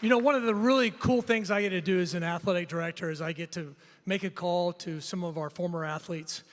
You know, one of the really cool things I get to do as an athletic director is I get to make a call to some of our former athletes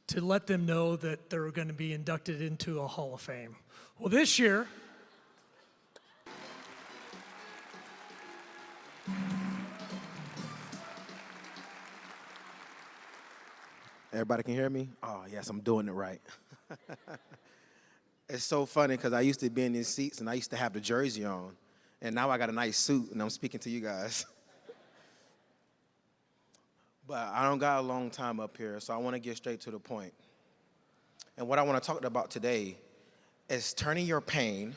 to let them know that they're going to be inducted into a Hall of Fame. Well, this year, Everybody can hear me? Oh, yes, I'm doing it right. It's so funny because I used to be in these seats and I used to have the jersey on. And now I got a nice suit and I'm speaking to you guys. But I don't got a long time up here, so I want to get straight to the point. And what I want to talk about today is turning your pain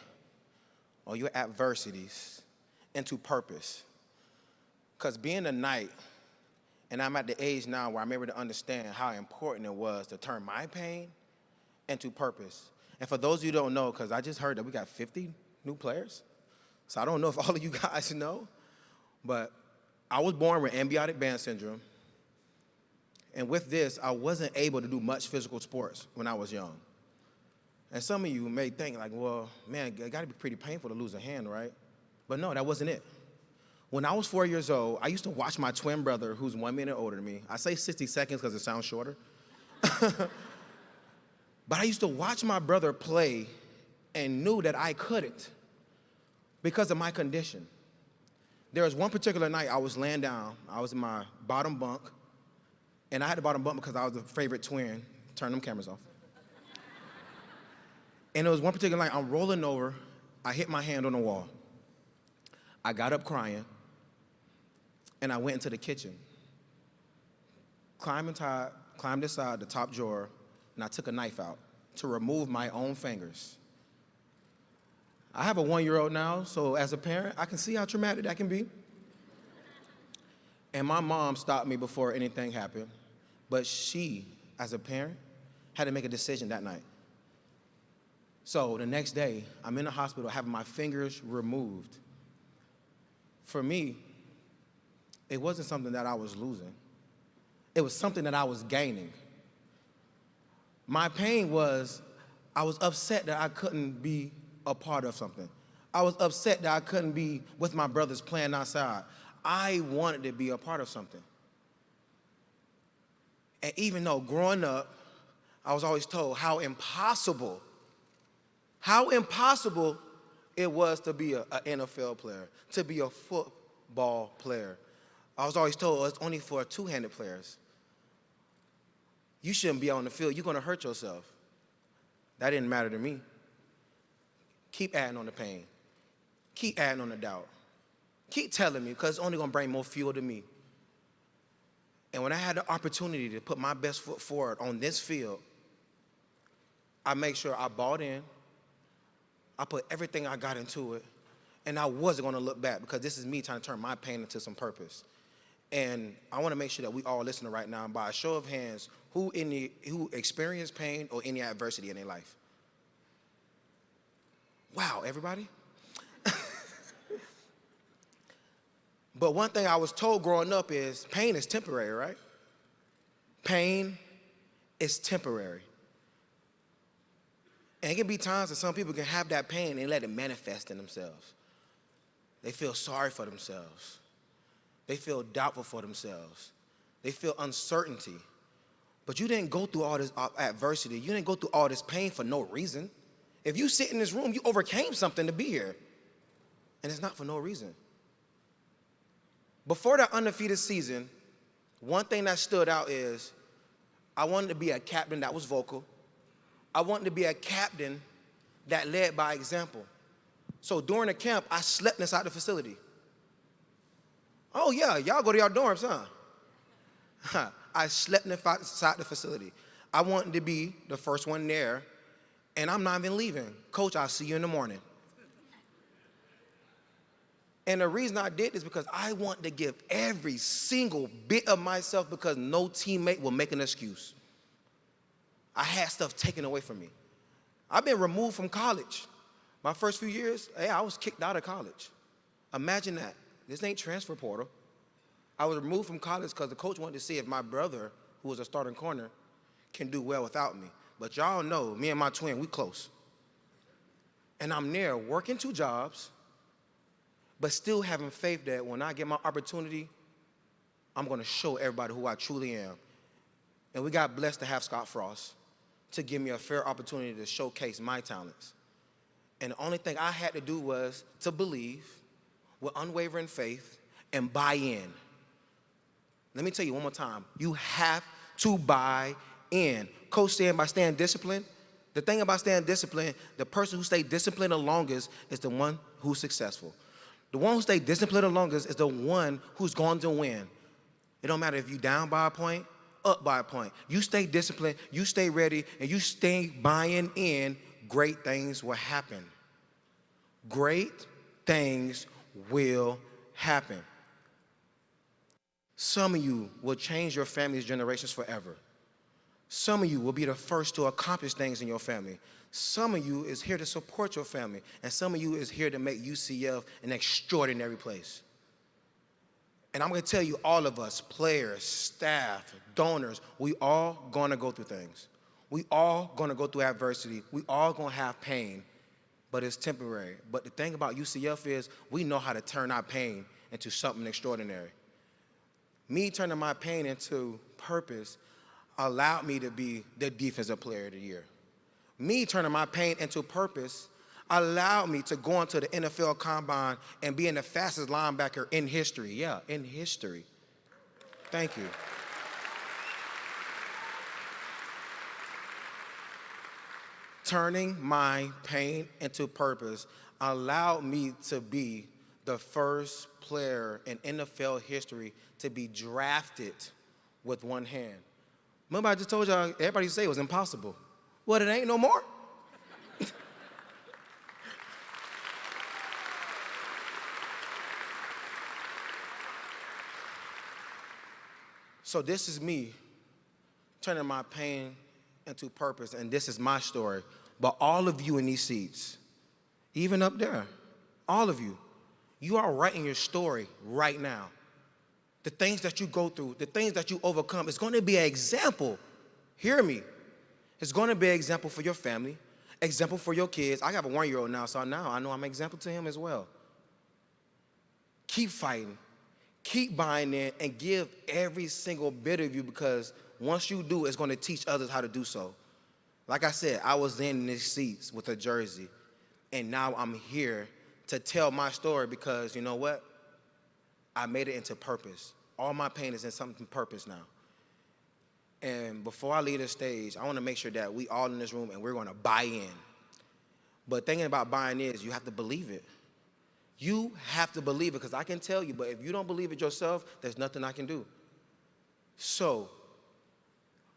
or your adversities into purpose. Because being a knight, and I'm at the age now where I'm able to understand how important it was to turn my pain into purpose. And for those of you who don't know, because I just heard that we got 50 new players, so I don't know if all of you guys know, but I was born with ambiotic band syndrome. And with this, I wasn't able to do much physical sports when I was young. And some of you may think like, well, man, it gotta be pretty painful to lose a hand, right? But no, that wasn't it. When I was 4 years old, I used to watch my twin brother, who's 1 minute older than me. I say 60 seconds because it sounds shorter. But I used to watch my brother play and knew that I couldn't because of my condition. There was one particular night I was laying down. I was in my bottom bunk, and I had the bottom bunk because I was the favorite twin. Turn them cameras off. And it was one particular night, I'm rolling over. I hit my hand on the wall. I got up crying, and I went into the kitchen. Climbed inside the top drawer, and I took a knife out to remove my own fingers. I have a 1-year-old now, so as a parent, I can see how traumatic that can be. And my mom stopped me before anything happened, but she, as a parent, had to make a decision that night. So the next day, I'm in the hospital having my fingers removed. For me, it wasn't something that I was losing. It was something that I was gaining. My pain was, I was upset that I couldn't be a part of something. I was upset that I couldn't be with my brothers playing outside. I wanted to be a part of something. And even though growing up, I was always told how impossible it was to be an NFL player, to be a football player. I was always told it's only for two-handed players. You shouldn't be on the field. You're going to hurt yourself. That didn't matter to me. Keep adding on the pain. Keep adding on the doubt. Keep telling me, because it's only going to bring more fuel to me. And when I had the opportunity to put my best foot forward on this field, I made sure I bought in. I put everything I got into it, and I wasn't going to look back because this is me trying to turn my pain into some purpose. And I want to make sure that we all listening right now, by a show of hands, who experienced pain or any adversity in their life? Wow, everybody? But one thing I was told growing up is pain is temporary, right? Pain is temporary. And it can be times that some people can have that pain and let it manifest in themselves. They feel sorry for themselves. They feel doubtful for themselves. They feel uncertainty. But you didn't go through all this adversity. You didn't go through all this pain for no reason. If you sit in this room, you overcame something to be here. And it's not for no reason. Before that undefeated season, one thing that stood out is I wanted to be a captain that was vocal. I wanted to be a captain that led by example. So during the camp, I slept inside the facility. Oh yeah, y'all go to your dorms, huh? I slept inside the facility. I wanted to be the first one there, and I'm not even leaving. Coach, I'll see you in the morning. And the reason I did this because I want to give every single bit of myself because no teammate will make an excuse. I had stuff taken away from me. I've been removed from college. My first few years, I was kicked out of college. Imagine that. This ain't transfer portal. I was removed from college because the coach wanted to see if my brother, who was a starting corner, can do well without me. But y'all know, me and my twin, we close. And I'm there working 2 jobs, but still having faith that when I get my opportunity, I'm going to show everybody who I truly am. And we got blessed to have Scott Frost to give me a fair opportunity to showcase my talents. And the only thing I had to do was to believe with unwavering faith and buy in. Let me tell you one more time. You have to buy in. Coach said by staying disciplined, the thing about staying disciplined, the person who stays disciplined the longest is the one who's successful. The one who stays disciplined the longest is the one who's going to win. It don't matter if you're down by a point, up by a point. You stay disciplined, you stay ready, and you stay buying in, great things will happen. Great things will happen. Some of you will change your family's generations forever. Some of you will be the first to accomplish things in your family. Some of you is here to support your family, and some of you is here to make UCF an extraordinary place. And I'm going to tell you, all of us, players, staff, donors, we all going to go through things. We all going to go through adversity. We all going to have pain, but it's temporary. But the thing about UCF is we know how to turn our pain into something extraordinary. Me turning my pain into purpose allowed me to be the defensive player of the year. Me turning my pain into purpose allowed me to go into the NFL Combine and being the fastest linebacker in history. Yeah, in history. Thank you. Turning my pain into purpose allowed me to be the first player in NFL history to be drafted with one hand. Remember I just told y'all, everybody say it was impossible. Well, it ain't no more. So this is me turning my pain into purpose, and this is my story. But all of you in these seats, even up there, all of you, you are writing your story right now. The things that you go through, the things that you overcome, it's going to be an example. Hear me. It's going to be an example for your family, example for your kids. I have a 1-year-old now, so now I know I'm an example to him as well. Keep fighting. Keep buying in and give every single bit of you, because once you do, it's going to teach others how to do so. Like I said, I was in these seats with a jersey, and now I'm here to tell my story because, you know what? I made it into purpose. All my pain is in something purpose now. And before I leave the stage, I want to make sure that we all in this room and we're going to buy in. But thinking about buying is you have to believe it. You have to believe it, because I can tell you, but if you don't believe it yourself, there's nothing I can do. So,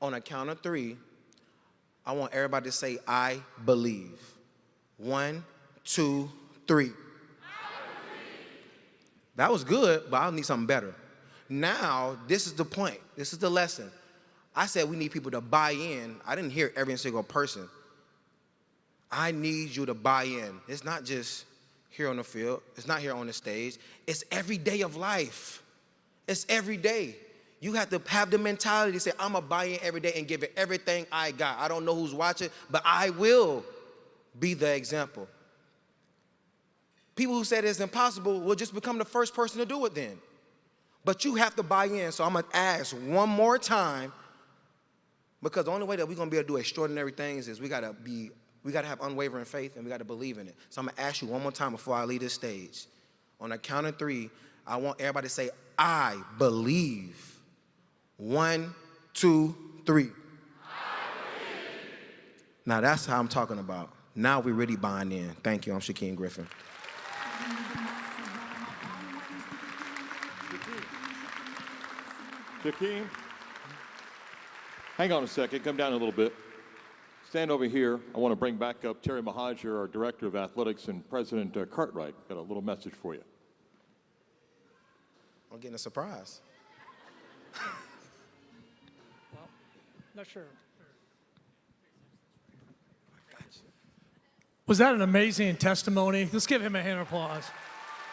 on a count of 3, I want everybody to say, I believe. 1, 2, 3. That was good, but I need something better. Now, this is the point. This is the lesson. I said we need people to buy in. I didn't hear every single person. I need you to buy in. It's not just here on the field. It's not here on the stage. It's every day of life. It's every day. You have to have the mentality to say, I'm going to buy in every day and give it everything I got. I don't know who's watching, but I will be the example. People who said it's impossible will just become the first person to do it then. But you have to buy in. So I'm going to ask one more time, because the only way that we're going to be able to do extraordinary things is we got to have unwavering faith, and we got to believe in it. So I'm going to ask you one more time before I leave this stage. On the count of 3, I want everybody to say, I believe. 1, 2, 3. I believe. Now that's how I'm talking about. Now we're really buying in. Thank you. I'm Shaquem Griffin. Shaquem, hang on a second. Come down a little bit. Stand over here. I want to bring back up Terry Mahajer, our Director of Athletics, and President Cartwright. Got a little message for you. I'm getting a surprise. Well, not sure. Was that an amazing testimony? Let's give him a hand of applause.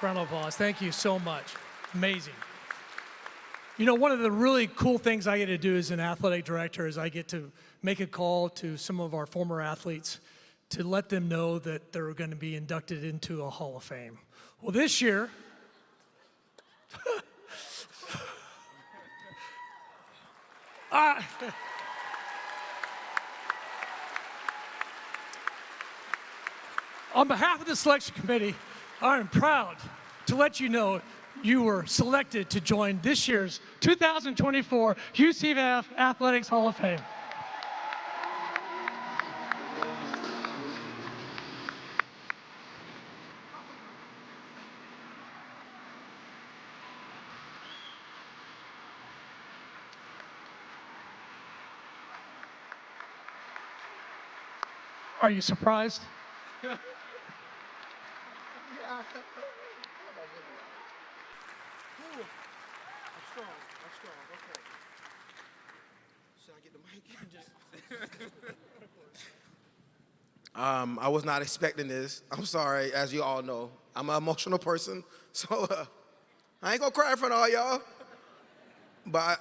Round of applause. Thank you so much. Amazing. You know, one of the really cool things I get to do as an athletic director is I get to make a call to some of our former athletes to let them know that they're going to be inducted into a Hall of Fame. Well, this year, on behalf of the selection committee, I am proud to let you know you were selected to join this year's 2024 UCF Athletics Hall of Fame. Are you surprised? Should I get the mic? I was not expecting this. I'm sorry, as you all know. I'm an emotional person, so I ain't gonna cry in front of all y'all. But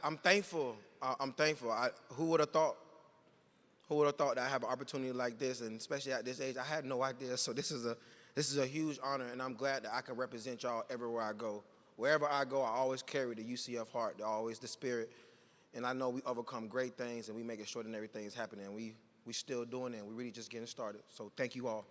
I'm thankful. I'm thankful. Who would have thought? Who would have thought that I have an opportunity like this, and especially at this age, I had no idea. So this is a huge honor, and I'm glad that I can represent y'all everywhere I go. Wherever I go, I always carry the UCF heart, always the spirit, and I know we overcome great things, and we make sure that everything is happening. We still doing it, and we really just getting started. So thank you all.